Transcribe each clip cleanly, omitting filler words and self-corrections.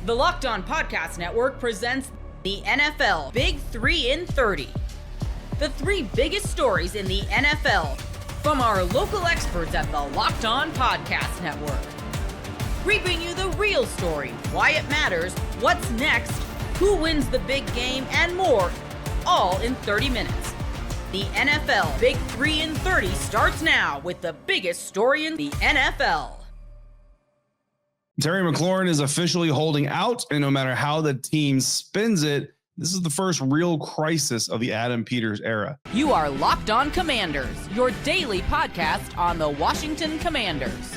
The Locked On Podcast Network presents the NFL Big 3 in 30. The three biggest stories in the NFL from our local experts at the Locked On Podcast Network. We bring you the real story, why it matters, what's next, who wins the big game, and more, all in 30 minutes. The NFL Big 3 in 30 starts now with the biggest story in the NFL. Tyrann McLaurin is officially holding out, and no matter how the team spins it, this is the first real crisis of the Adam Peters era. You are Locked On Commanders, your daily podcast on the Washington Commanders.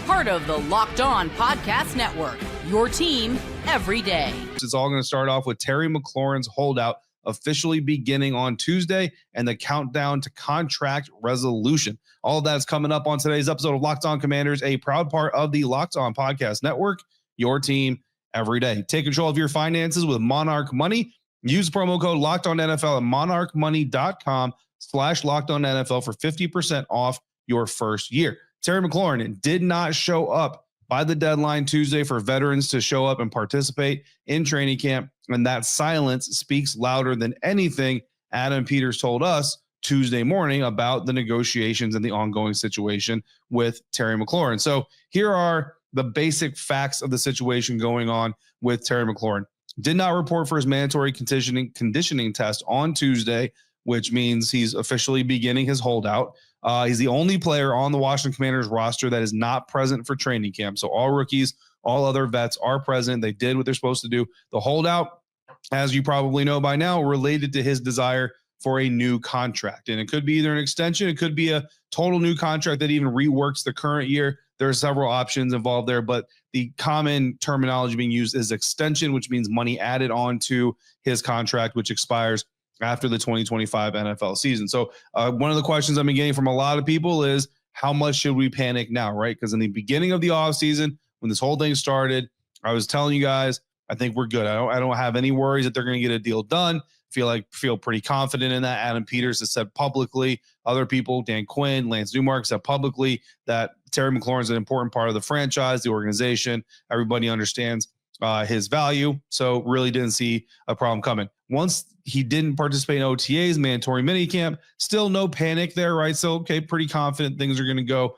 Part of the Locked On Podcast Network, your team every day. It's all going to start off with Tyrann McLaurin's holdout officially beginning on Tuesday and the countdown to contract resolution. All of that's coming up on today's episode of Locked On Commanders, a proud part of the Locked On Podcast Network, your team every day. Take control of your finances with Monarch Money. Use promo code LOCKEDONNFL at monarchmoney.com/LockedOnNFL for 50% off your first year. Tyrann McLaurin did not show up by the deadline Tuesday for veterans to show up and participate in training camp, and that silence speaks louder than anything Adam Peters told us Tuesday morning about the negotiations and the ongoing situation with Tyrann McLaurin. So here are the basic facts of the situation going on with Tyrann McLaurin. Did not report for his mandatory conditioning test on Tuesday, which means he's officially beginning his holdout. He's the only player on the Washington Commanders roster that is not present for training camp. So all rookies, all other vets are present. They did what they're supposed to do. The holdout, as you probably know by now, related to his desire for a new contract. And it could be either an extension, it could be a total new contract that even reworks the current year. There are several options involved there, but the common terminology being used is extension, which means money added on to his contract, which expires after the 2025 NFL season. So one of the questions I've been getting from a lot of people is, how much should we panic now, right? Because in the beginning of the offseason, when this whole thing started, I was telling you guys, I think we're good. I don't have any worries that they're going to get a deal done. Feel pretty confident in that. Adam Peters has said publicly, other people, Dan Quinn, Lance Newmark, said publicly that Tyrann McLaurin is an important part of the franchise, the organization. Everybody understands his value. So really didn't see a problem coming. Once he didn't participate in OTAs, mandatory minicamp, still no panic there, right? So, okay, pretty confident things are going to go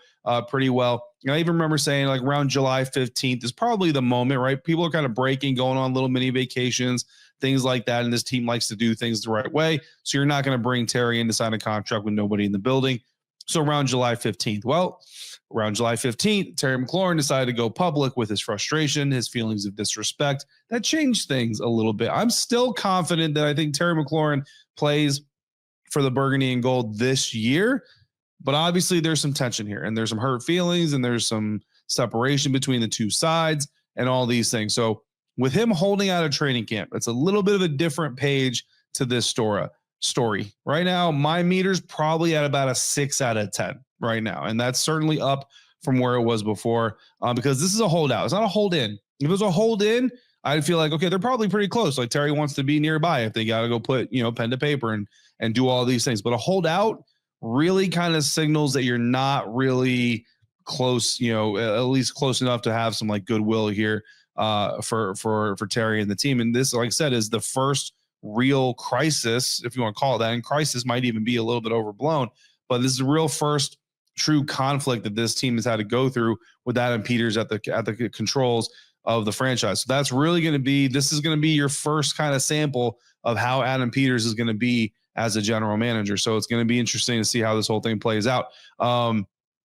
pretty well. I even remember saying like around July 15th is probably the moment, right? People are kind of breaking, going on little mini vacations, things like that. And this team likes to do things the right way. So you're not going to bring Terry in to sign a contract with nobody in the building. So around July 15th, around July 15th, Tyrann McLaurin decided to go public with his frustration, his feelings of disrespect. That changed things a little bit. I'm still confident that I think Tyrann McLaurin plays for the burgundy and gold this year, but obviously there's some tension here, and there's some hurt feelings, and there's some separation between the two sides and all these things. So with him holding out of training camp, it's a little bit of a different page to this story. Right now, my meter's probably at about a 6 out of 10 right now. And that's certainly up from where it was before because this is a holdout. It's not a hold in. If it was a hold in, I'd feel like, okay, they're probably pretty close. Like Terry wants to be nearby if they got to go put, pen to paper and do all these things. But a holdout really kind of signals that you're not really close, at least close enough to have some like goodwill here for Terry and the team. And this, like I said, is the first real crisis, if you want to call it that. And crisis might even be a little bit overblown, but this is the real first true conflict that this team has had to go through with Adam Peters at the controls of the franchise. So that's really going to be, this is going to be your first kind of sample of how Adam Peters is going to be as a general manager. So it's going to be interesting to see how this whole thing plays out.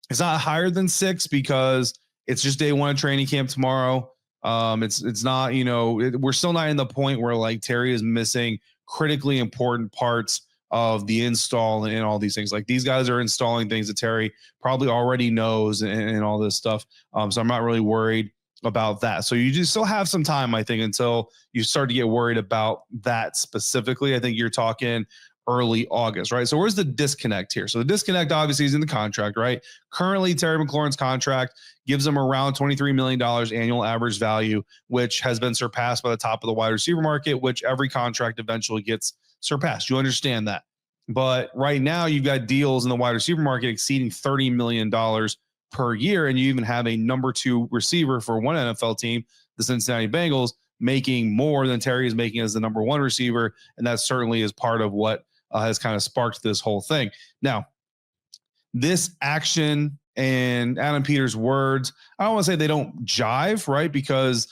It's not higher than 6 because it's just day one of training camp tomorrow. It's not, we're still not in the point where like Terry is missing critically important parts of the install and all these things. Like these guys are installing things that Terry probably already knows and all this stuff. So I'm not really worried about that. So you just still have some time, I think, until you start to get worried about that specifically. I think you're talking early August, right? So where's the disconnect here? So the disconnect obviously is in the contract, right? Currently, Tyrann McLaurin's contract gives him around $23 million annual average value, which has been surpassed by the top of the wide receiver market, which every contract eventually gets surpassed. You understand that. But right now you've got deals in the wide receiver market exceeding $30 million per year. And you even have a number 2 receiver for one NFL team the Cincinnati Bengals, making more than Terry is making as the number one receiver. And that certainly is part of what has kind of sparked this whole thing. Now, this action and Adam Peters' words, I don't want to say they don't jive, right? Because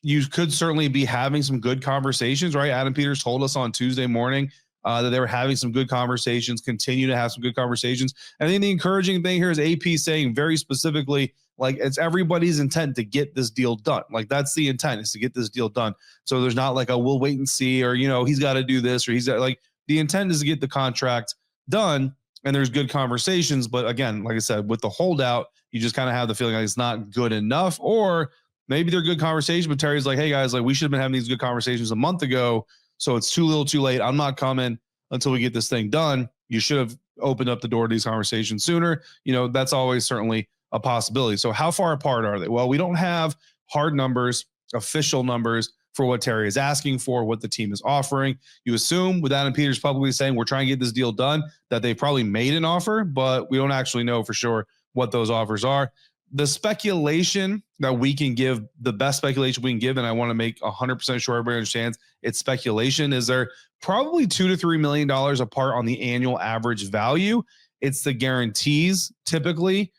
you could certainly be having some good conversations, right? Adam Peters told us on Tuesday morning that they were having some good conversations, continue to have some good conversations. And I think the encouraging thing here is AP saying very specifically, like, it's everybody's intent to get this deal done. Like, that's the intent, is to get this deal done. So there's not like a we'll wait and see, or, he's got to do this, or he's got, like, the intent is to get the contract done. And there's good conversations. But again, like I said, with the holdout, you just kind of have the feeling like it's not good enough, or maybe they're good conversations, but Terry's like, hey guys, like, we should have been having these good conversations a month ago. So it's too little too late. I'm not coming until we get this thing done. You should have opened up the door to these conversations sooner. That's always certainly a possibility. So how far apart are they? Well, we don't have hard numbers, official numbers for what Terry is asking for, what the team is offering. You assume with Adam Peters publicly saying we're trying to get this deal done, that they probably made an offer, but we don't actually know for sure what those offers are. The speculation that we can give, the best speculation we can give, and I want to make 100% sure everybody understands it's speculation, is they're probably $2 to $3 million apart on the annual average value. It's the guarantees typically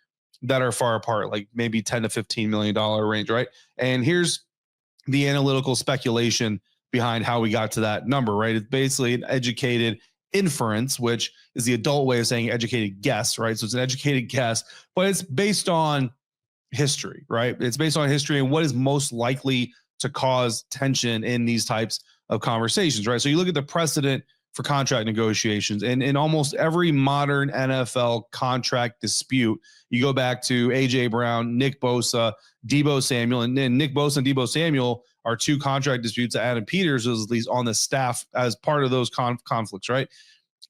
that are far apart, like maybe $10 to $15 million range, right? And here's the analytical speculation behind how we got to that number, right? It's basically an educated inference, which is the adult way of saying educated guess, right? So it's an educated guess, but it's based on history, right? It's based on history and what is most likely to cause tension in these types of conversations, right? So you look at the precedent for contract negotiations, and in almost every modern NFL contract dispute, you go back to AJ Brown, Nick Bosa, Deebo Samuel, and then Nick Bosa and Deebo Samuel are two contract disputes that Adam Peters was at least on the staff as part of those conflicts, right?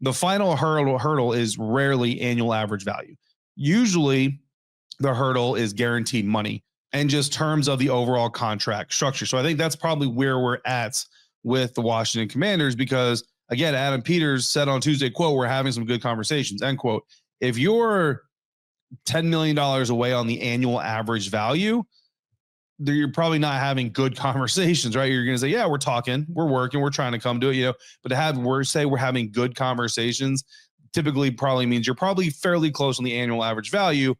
The final hurdle is rarely annual average value. Usually the hurdle is guaranteed money and just terms of the overall contract structure. So I think that's probably where we're at with the Washington Commanders, because again, Adam Peters said on Tuesday, quote, we're having some good conversations, end quote. If you're $10 million away on the annual average value, you're probably not having good conversations, right? You're going to say, yeah, we're talking, we're working, we're trying to come to it, but to have, we're having good conversations typically probably means you're probably fairly close on the annual average value.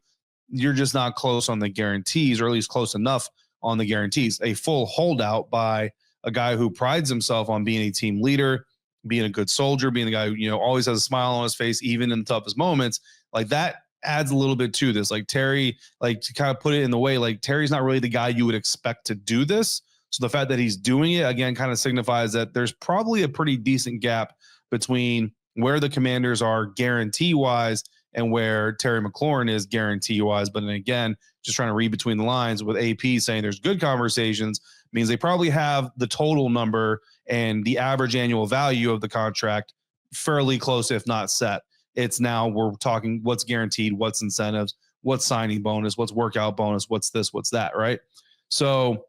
You're just not close on the guarantees, or at least close enough on the guarantees. A full holdout by a guy who prides himself on being a team leader, being a good soldier, being the guy who, always has a smile on his face, even in the toughest moments, like that adds a little bit to this. Like Terry, like to kind of put it in the way, like Terry's not really the guy you would expect to do this. So the fact that he's doing it again kind of signifies that there's probably a pretty decent gap between where the Commanders are guarantee wise and where Terry McLaurin is guarantee wise. But then again, just trying to read between the lines with AP saying there's good conversations means they probably have the total number and the average annual value of the contract fairly close, if not set. It's now we're talking what's guaranteed, what's incentives, what's signing bonus, what's workout bonus, what's this, what's that, right? So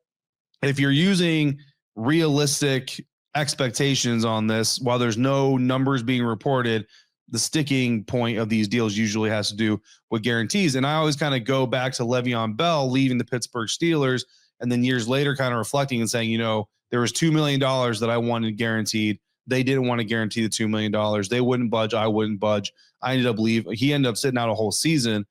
if you're using realistic expectations on this, while there's no numbers being reported, the sticking point of these deals usually has to do with guarantees. And I always kind of go back to Le'Veon Bell leaving the Pittsburgh Steelers, and then years later kind of reflecting and saying, there was $2 million that I wanted guaranteed. They didn't want to guarantee the $2 million. They wouldn't budge. I wouldn't budge. I ended up leaving. He ended up sitting out a whole season,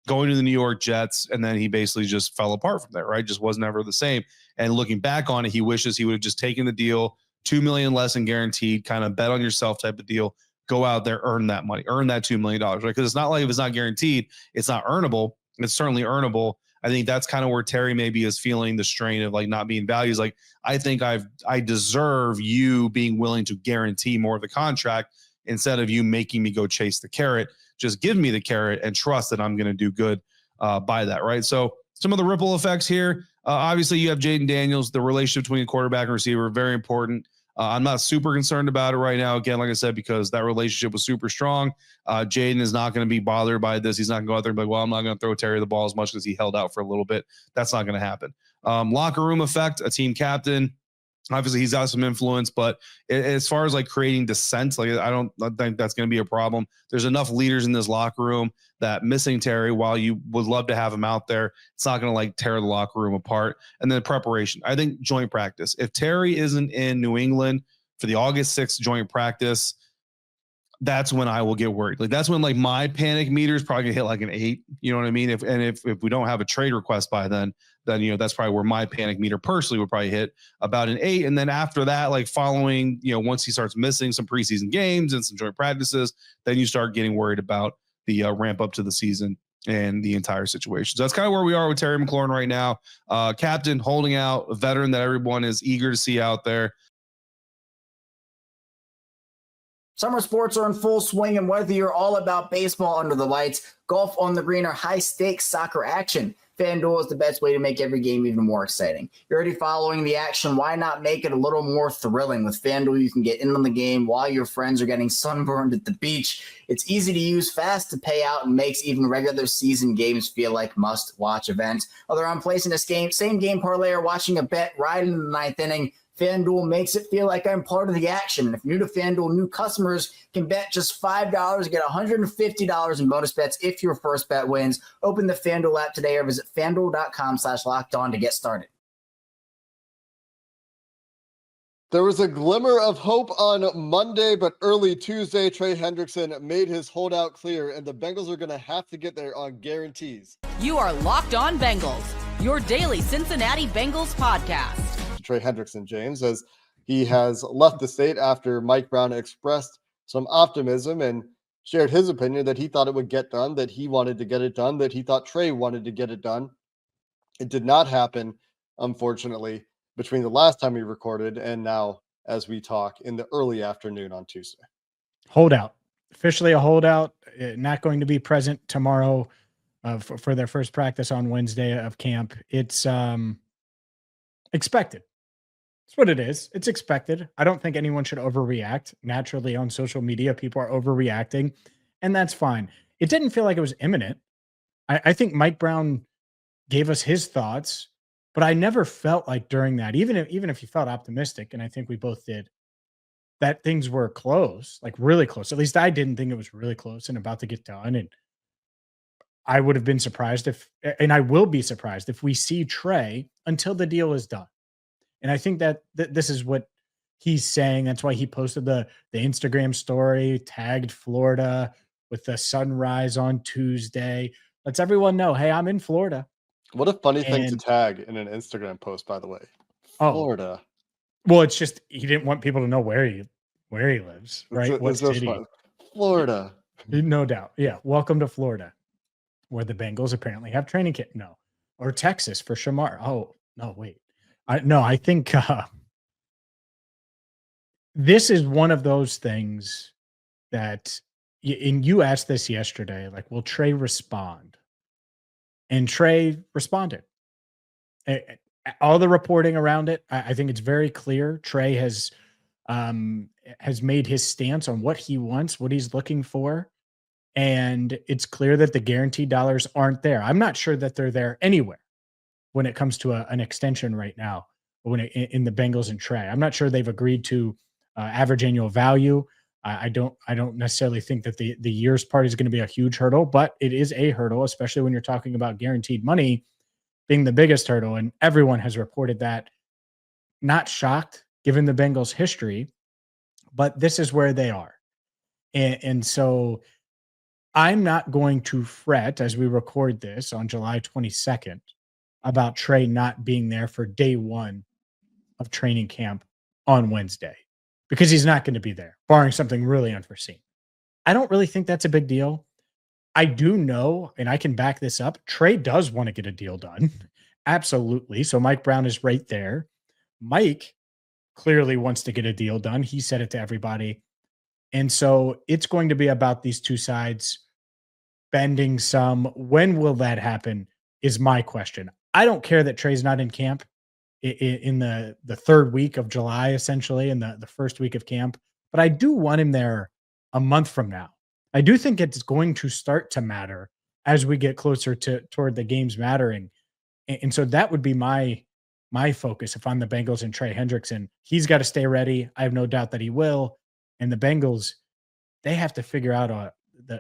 going to the New York Jets, and then he basically just fell apart from there, right? Just wasn't ever the same. And looking back on it, he wishes he would have just taken the deal, $2 million less than guaranteed, kind of bet on yourself type of deal. Go out there, earn that money, earn that $2 million, right? Because it's not like if it's not guaranteed, it's not earnable. It's certainly earnable. I think that's kind of where Terry maybe is feeling the strain of like not being valued. He's like, I think I deserve you being willing to guarantee more of the contract instead of you making me go chase the carrot. Just give me the carrot and trust that I'm going to do good by that, right? So some of the ripple effects here. Obviously, you have Jaden Daniels, the relationship between quarterback and receiver, very important. I'm not super concerned about it right now. Again, like I said, because that relationship was super strong. Jaden is not going to be bothered by this. He's not going to go out there and be like, well, I'm not going to throw Terry the ball as much as he held out for a little bit. That's not going to happen. Locker room effect, a team captain. Obviously, he's got some influence, but as far as like creating dissent, like I don't think that's going to be a problem. There's enough leaders in this locker room that missing Terry, while you would love to have him out there, it's not going to like tear the locker room apart. And then preparation. I think joint practice. If Terry isn't in New England for the August 6th joint practice, that's when I will get worried. Like that's when like my panic meter is probably gonna hit like an 8. You know what I mean? If we don't have a trade request by then that's probably where my panic meter personally would probably hit about an 8. And then after that, like following, once he starts missing some preseason games and some joint practices, then you start getting worried about the ramp up to the season and the entire situation. So that's kind of where we are with Terry McLaurin right now. Captain, holding out, a veteran that everyone is eager to see out there. Summer sports are in full swing, and whether you're all about baseball under the lights, golf on the green, or high-stakes soccer action, FanDuel is the best way to make every game even more exciting. You're already following the action. Why not make it a little more thrilling? With FanDuel, you can get in on the game while your friends are getting sunburned at the beach. It's easy to use, fast to pay out, and makes even regular season games feel like must-watch events. Whether I'm placing a same-game parlay or watching a bet right in the ninth inning, FanDuel makes it feel like I'm part of the action. If you're new to FanDuel, new customers can bet just $5 and get $150 in bonus bets if your first bet wins. Open the FanDuel app today or visit FanDuel.com/lockedon to get started. There was a glimmer of hope on Monday, but early Tuesday, Trey Hendrickson made his holdout clear, and the Bengals are going to have to get there on guarantees. You are Locked On Bengals, your daily Cincinnati Bengals podcast. Trey Hendrickson, James, as he has left the state after Mike Brown expressed some optimism and shared his opinion that he thought it would get done, that he wanted to get it done, that he thought Trey wanted to get it done. It did not happen, unfortunately, between the last time we recorded and now as we talk in the early afternoon on Tuesday. Holdout. Officially a holdout. Not going to be present tomorrow for their first practice on Wednesday of camp. It's expected. It's what it is. It's expected. I don't think anyone should overreact. Naturally, on social media, people are overreacting, and that's fine. It didn't feel like it was imminent. I think Mike Brown gave us his thoughts, but I never felt like during that, even if you felt optimistic, and I think we both did, that things were close, like really close. At least I didn't think it was really close and about to get done. And I would have been surprised and I will be surprised if we see Trey until the deal is done. And I think that this is what he's saying. That's why he posted the Instagram story, tagged Florida with the sunrise on Tuesday. Lets everyone know, hey, I'm in Florida. What a funny thing to tag in an Instagram post, by the way. Florida. Well, it's just he didn't want people to know where he lives, right? What city? Fun. Florida. No doubt. Yeah. Welcome to Florida, where the Bengals apparently have training camp. No. Or Texas for Shamar. Oh, no, wait. I think this is one of those things that, and you asked this yesterday, like, will Trey respond? And Trey responded. All the reporting around it, I think it's very clear. Trey has made his stance on what he wants, what he's looking for. And it's clear that the guaranteed dollars aren't there. I'm not sure that they're there anywhere when it comes to an extension right now, in the Bengals and Trey. I'm not sure they've agreed to average annual value. I don't necessarily think that the years part is going to be a huge hurdle, but it is a hurdle, especially when you're talking about guaranteed money being the biggest hurdle. And everyone has reported that. Not shocked given the Bengals' history, but this is where they are. And so I'm not going to fret as we record this on July 22nd about Trey not being there for day one of training camp on Wednesday, because he's not going to be there, barring something really unforeseen. I don't really think that's a big deal. I do know, and I can back this up, Trey does want to get a deal done. Absolutely. So Mike Brown is right there. Mike clearly wants to get a deal done. He said it to everybody. And so it's going to be about these two sides bending some. When will that happen is my question. I don't care that Trey's not in camp in the third week of July, essentially, in the first week of camp, but I do want him there a month from now. I do think it's going to start to matter as we get closer toward the games mattering. And so that would be my my focus. If I'm the Bengals and Trey Hendrickson, he's got to stay ready. I have no doubt that he will. And the Bengals, they have to figure out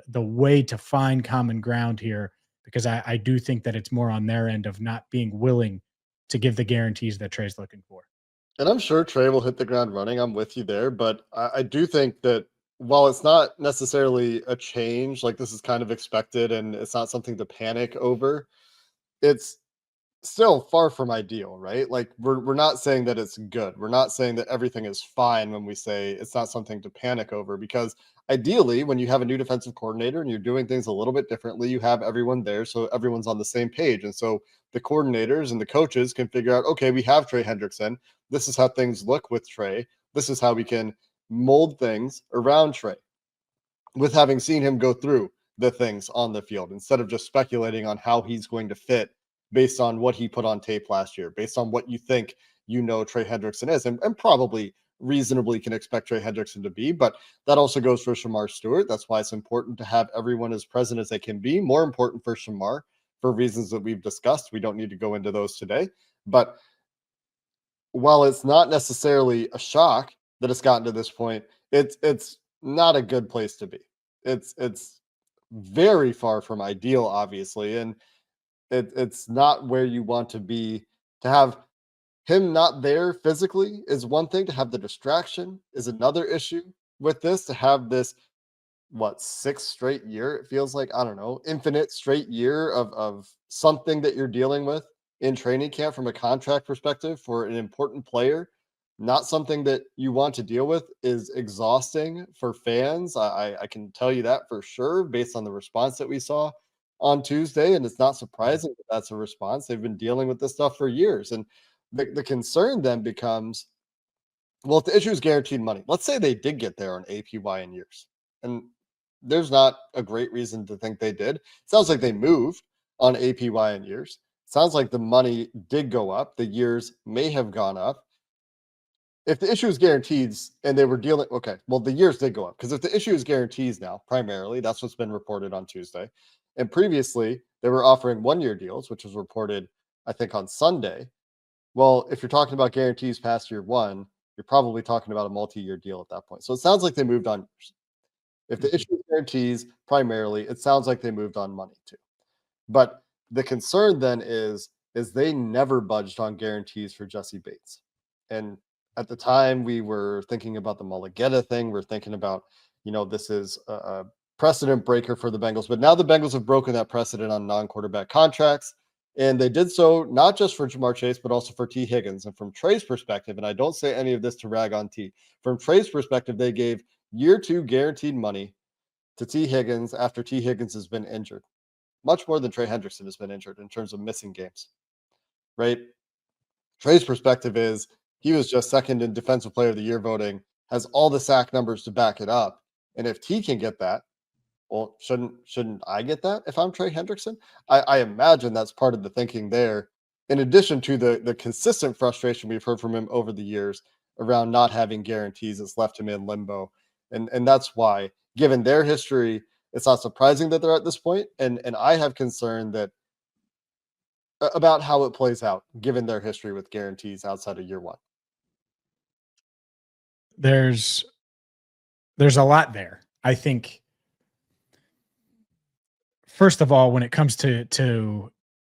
the way to find common ground here, because I do think that it's more on their end of not being willing to give the guarantees that Trey's looking for. And I'm sure Trey will hit the ground running. I'm with you there. But I do think that while it's not necessarily a change, like this is kind of expected and it's not something to panic over, it's still far from ideal, right? Like we're not saying that it's good. We're not saying that everything is fine when we say it's not something to panic over, because ideally when you have a new defensive coordinator and you're doing things a little bit differently, you have everyone there so everyone's on the same page. And so the coordinators and the coaches can figure out, okay, we have Trey Hendrickson. This is how things look with Trey. This is how we can mold things around Trey, with having seen him go through the things on the field, instead of just speculating on how he's going to fit based on what he put on tape last year, based on what you think Trey Hendrickson is, and probably reasonably can expect Trey Hendrickson to be. But that also goes for Shamar Stewart. That's why it's important to have everyone as present as they can be. More important for Shamar, for reasons that we've discussed. We don't need to go into those today. But while it's not necessarily a shock that it's gotten to this point, it's not a good place to be. It's very far from ideal, obviously, and it's not where you want to be. To have him not there physically is one thing. To have the distraction is another issue with this. To have this, sixth straight year, it feels like, I don't know, infinite straight year of something that you're dealing with in training camp from a contract perspective for an important player, not something that you want to deal with, is exhausting for fans. I can tell you that for sure, based on the response that we saw on Tuesday. And it's not surprising that that's a response. They've been dealing with this stuff for years. And the concern then becomes, well, if the issue is guaranteed money, let's say they did get there on APY in years, and there's not a great reason to think they did. It sounds like they moved on APY in years. It sounds like the money did go up. The years may have gone up. If the issue is guarantees and they were dealing, okay, well, the years did go up, because if the issue is guarantees now, primarily, that's what's been reported on Tuesday. And previously, they were offering 1-year deals, which was reported, I think, on Sunday. Well, if you're talking about guarantees past year one, you're probably talking about a multi-year deal at that point. So it sounds like they moved on years. If the issue is guarantees primarily, it sounds like they moved on money too. But the concern then is they never budged on guarantees for Jesse Bates. And at the time, we were thinking about the Mulligetta thing. We're thinking about, this is a precedent breaker for the Bengals. But now the Bengals have broken that precedent on non-quarterback contracts. And they did so not just for Jamar Chase, but also for T. Higgins. And from Trey's perspective, and I don't say any of this to rag on T, from Trey's perspective, they gave year 2 guaranteed money to T. Higgins after T. Higgins has been injured. Much more than Trey Hendrickson has been injured in terms of missing games, right? Trey's perspective is he was just second in Defensive Player of the Year voting, has all the sack numbers to back it up. And if T can get that, well, shouldn't I get that if I'm Trey Hendrickson? I imagine that's part of the thinking there, in addition to the consistent frustration we've heard from him over the years around not having guarantees. It's left him in limbo. And that's why, given their history, it's not surprising that they're at this point. And I have concern that about how it plays out, given their history with guarantees outside of year one. There's a lot there. I think, first of all, when it comes to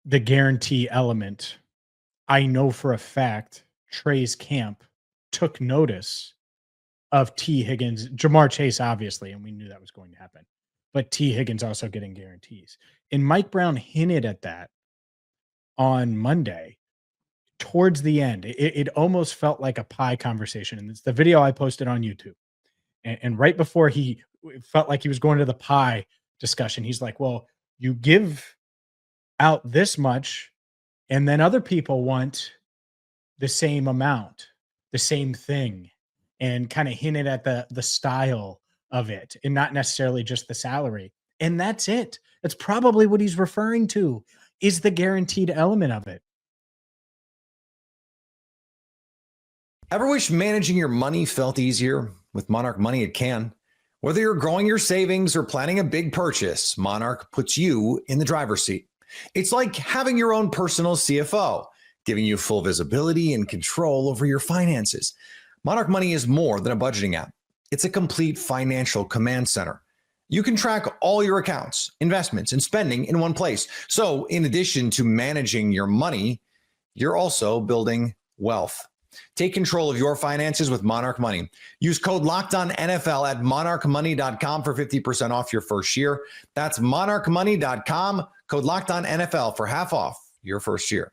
the guarantee element, I know for a fact Trey's camp took notice of T. Higgins, Jamar Chase, obviously, and we knew that was going to happen, but T. Higgins also getting guarantees. And Mike Brown hinted at that on Monday towards the end. It almost felt like a pie conversation. And it's the video I posted on YouTube. And right before he felt like he was going to the pie discussion, he's like, well, you give out this much, and then other people want the same amount, the same thing, and kind of hinted at the style of it and not necessarily just the salary. And that's it. That's probably what he's referring to, is the guaranteed element of it. Ever wish managing your money felt easier? With Monarch Money, it can. Whether you're growing your savings or planning a big purchase, Monarch puts you in the driver's seat. It's like having your own personal CFO. giving you full visibility and control over your finances. Monarch Money is more than a budgeting app. It's a complete financial command center. You can track all your accounts, investments, and spending in one place. So in addition to managing your money, you're also building wealth. Take control of your finances with Monarch Money. Use code LOCKEDONNFL at monarchmoney.com for 50% off your first year. That's monarchmoney.com, code LOCKEDONNFL for half off your first year.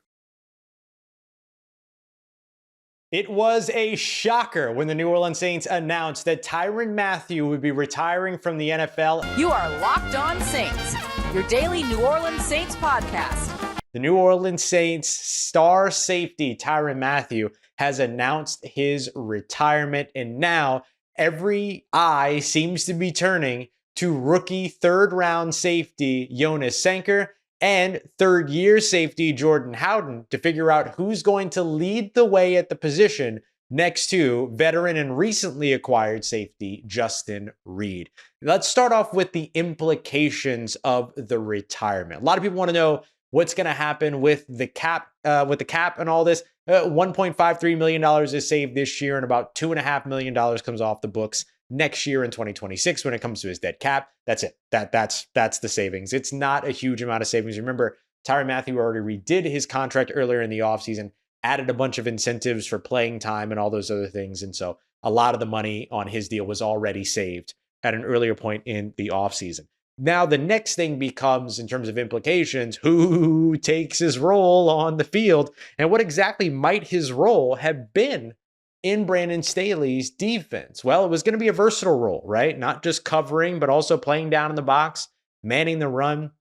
It was a shocker when the New Orleans Saints announced that Tyrann Mathieu would be retiring from the NFL. You are Locked On Saints, your daily New Orleans Saints podcast. The New Orleans Saints star safety Tyrann Mathieu has announced his retirement, and now every eye seems to be turning to rookie third-round safety Jonas Sanker and third-year safety Jordan Howden to figure out who's going to lead the way at the position next to veteran and recently acquired safety Justin Reid. Let's start off with the implications of the retirement. A lot of people want to know what's going to happen with the cap and all this. $1.53 million is saved this year, and about $2.5 million comes off the books next year in 2026 when it comes to his dead cap. That's it. That's the savings. It's not a huge amount of savings. Remember, Tyrann Mathieu already redid his contract earlier in the offseason, added a bunch of incentives for playing time and all those other things. And so a lot of the money on his deal was already saved at an earlier point in the offseason. Now, the next thing becomes, in terms of implications, who takes his role on the field and what exactly might his role have been in Brandon Staley's defense? Well, it was going to be a versatile role, right? Not just covering, but also playing down in the box, manning the run,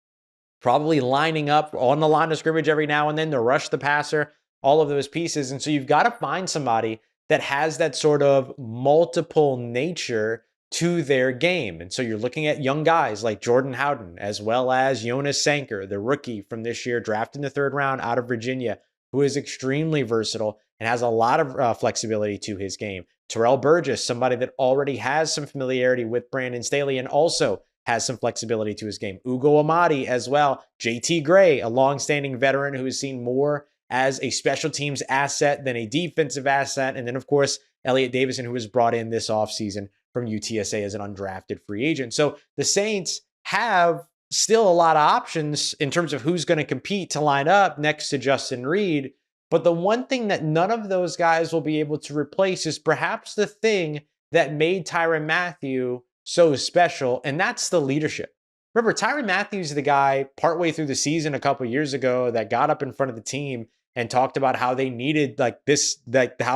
probably lining up on the line of scrimmage every now and then to rush the passer, all of those pieces. And so you've got to find somebody that has that sort of multiple nature to their game. And so you're looking at young guys like Jordan Howden, as well as Jonas Sanker, the rookie from this year, drafted in the third round out of Virginia, who is extremely versatile and has a lot of flexibility to his game. Terrell Burgess, somebody that already has some familiarity with Brandon Staley and also has some flexibility to his game. Ugo Amadi as well. JT Gray, a longstanding veteran who has seen more as a special teams asset than a defensive asset. And then, of course, Elliott Davison, who was brought in this offseason from UTSA as an undrafted free agent. So the Saints have still a lot of options in terms of who's going to compete to line up next to Justin Reid. But the one thing that none of those guys will be able to replace is perhaps the thing that made Tyrann Mathieu so special, and that's the leadership. Remember, Tyrann Mathieu is the guy partway through the season a couple years ago that got up in front of the team and talked about how they needed how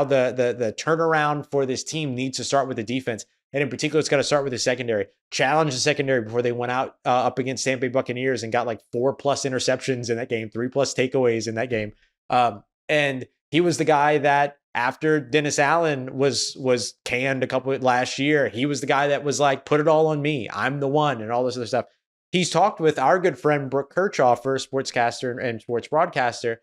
the turnaround for this team needs to start with the defense. And in particular, it's got to start with the secondary. Challenge the secondary before they went out up against Tampa Bay Buccaneers and got like 4+ interceptions in that game, 3+ takeaways in that game. And he was the guy that after Dennis Allen was canned a couple last year, he was the guy that was like, put it all on me. I'm the one, and all this other stuff. He's talked with our good friend Brooke Kirchhoffer, sportscaster and sports broadcaster,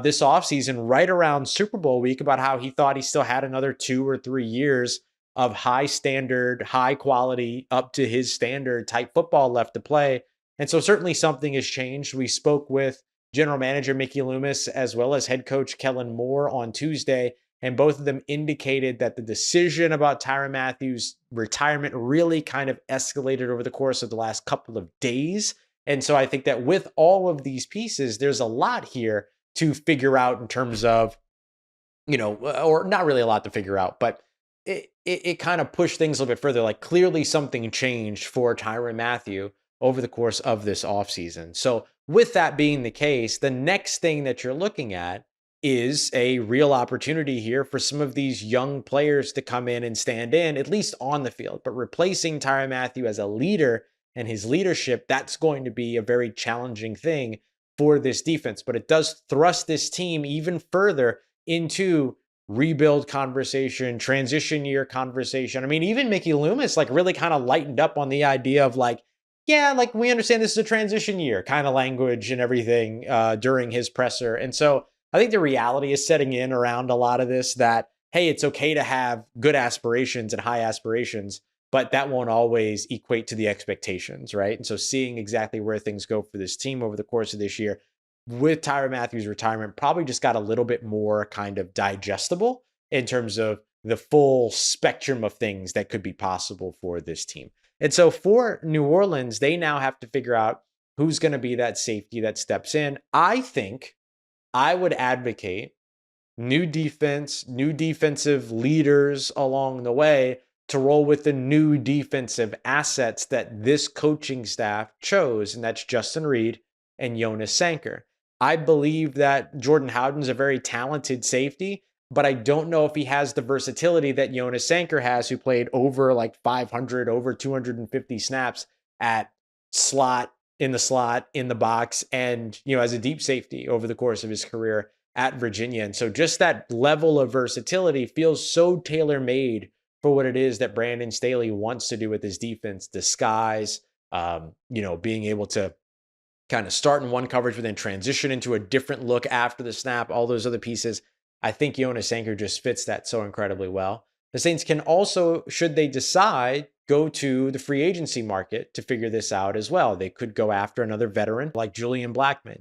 this offseason, right around Super Bowl week, about how he thought he still had another 2 or 3 years of high standard, high quality, up to his standard type football left to play. And so certainly something has changed. We spoke with general manager Mickey Loomis as well as head coach Kellen Moore on Tuesday, and both of them indicated that the decision about Tyrann Mathieu's retirement really kind of escalated over the course of the last couple of days. And so I think that with all of these pieces, there's a lot here to figure out in terms of, or not really a lot to figure out, but it kind of pushed things a little bit further. Like clearly something changed for Tyrann Mathieu over the course of this offseason. So with that being the case, the next thing that you're looking at is a real opportunity here for some of these young players to come in and stand in, at least on the field. But replacing Tyrann Mathieu as a leader and his leadership, that's going to be a very challenging thing for this defense. But it does thrust this team even further into rebuild conversation, transition year conversation. I mean, even Mickey Loomis really kind of lightened up on the idea of we understand this is a transition year kind of language and everything during his presser. And so I think the reality is setting in around a lot of this that, hey, it's okay to have good aspirations and high aspirations, but that won't always equate to the expectations, right? And so seeing exactly where things go for this team over the course of this year, with Tyrann Mathieu's retirement, probably just got a little bit more kind of digestible in terms of the full spectrum of things that could be possible for this team. And so for New Orleans, they now have to figure out who's going to be that safety that steps in. I think I would advocate new defense, new defensive leaders along the way to roll with the new defensive assets that this coaching staff chose, and that's Justin Reed and Jonas Sanker. I believe that Jordan Howden's a very talented safety, but I don't know if he has the versatility that Jonas Sanker has, who played over like 500, over 250 snaps at slot, in the box, and, as a deep safety over the course of his career at Virginia. And so just that level of versatility feels so tailor-made for what it is that Brandon Staley wants to do with his defense, disguise, being able to kind of start in one coverage, but then transition into a different look after the snap, all those other pieces. I think Jonas Sanker just fits that so incredibly well. The Saints can also, should they decide, go to the free agency market to figure this out as well. They could go after another veteran like Julian Blackmon.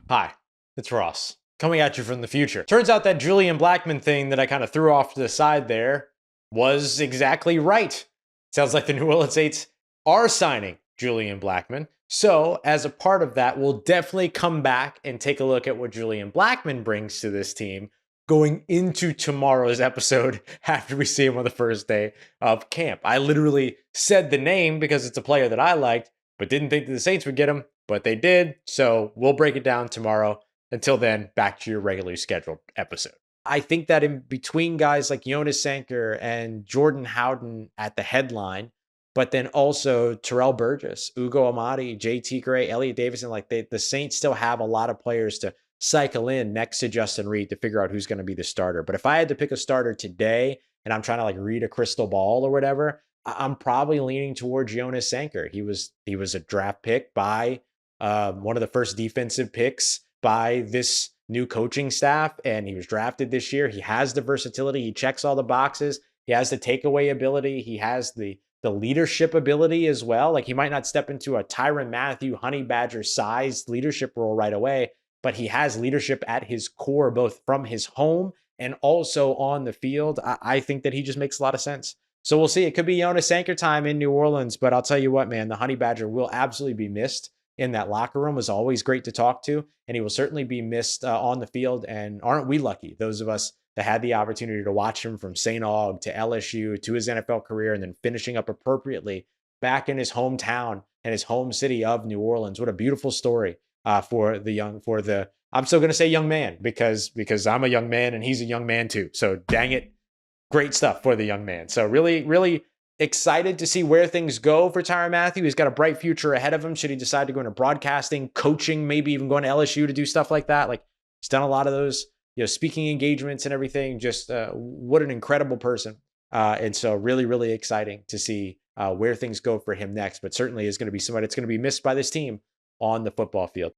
Hi, it's Ross, coming at you from the future. Turns out that Julian Blackmon thing that I kind of threw off to the side there was exactly right. Sounds like the New Orleans Saints are signing Julian Blackmon. So as a part of that, we'll definitely come back and take a look at what Julian Blackmon brings to this team going into tomorrow's episode after we see him on the first day of camp. I literally said the name because it's a player that I liked, but didn't think that the Saints would get him, but they did. So we'll break it down tomorrow. Until then, back to your regularly scheduled episode. I think that in between guys like Jonas Sanker and Jordan Howden at the headline, but then also Terrell Burgess, Ugo Amadi, JT Gray, Elliot Davidson, like the Saints still have a lot of players to cycle in next to Justin Reed to figure out who's going to be the starter. But if I had to pick a starter today and I'm trying to like read a crystal ball or whatever, I'm probably leaning towards Jonas Sanker. He was a draft pick by one of the first defensive picks by this new coaching staff, and he was drafted this year. He has the versatility. He checks all the boxes. He has the takeaway ability. He has the leadership ability as well. Like, he might not step into a Tyrann Mathieu, Honey Badger sized leadership role right away, but he has leadership at his core, both from his home and also on the field. I think that he just makes a lot of sense. So we'll see. It could be Jonas Sanker time in New Orleans, but I'll tell you what, man, the Honey Badger will absolutely be missed in that locker room. Is always great to talk to, and he will certainly be missed on the field. And aren't we lucky, those of us that had the opportunity to watch him from St. Aug to LSU to his NFL career, and then finishing up appropriately back in his hometown and his home city of New Orleans. What a beautiful story I'm still going to say young man because I'm a young man and he's a young man too. So dang it, great stuff for the young man. So really, really excited to see where things go for Tyrann Mathieu. He's got a bright future ahead of him. Should he decide to go into broadcasting, coaching, maybe even going to LSU to do stuff like that? Like, he's done a lot of those, speaking engagements and everything. Just what an incredible person. And so really, really exciting to see where things go for him next, but certainly is going to be somebody that's going to be missed by this team on the football field.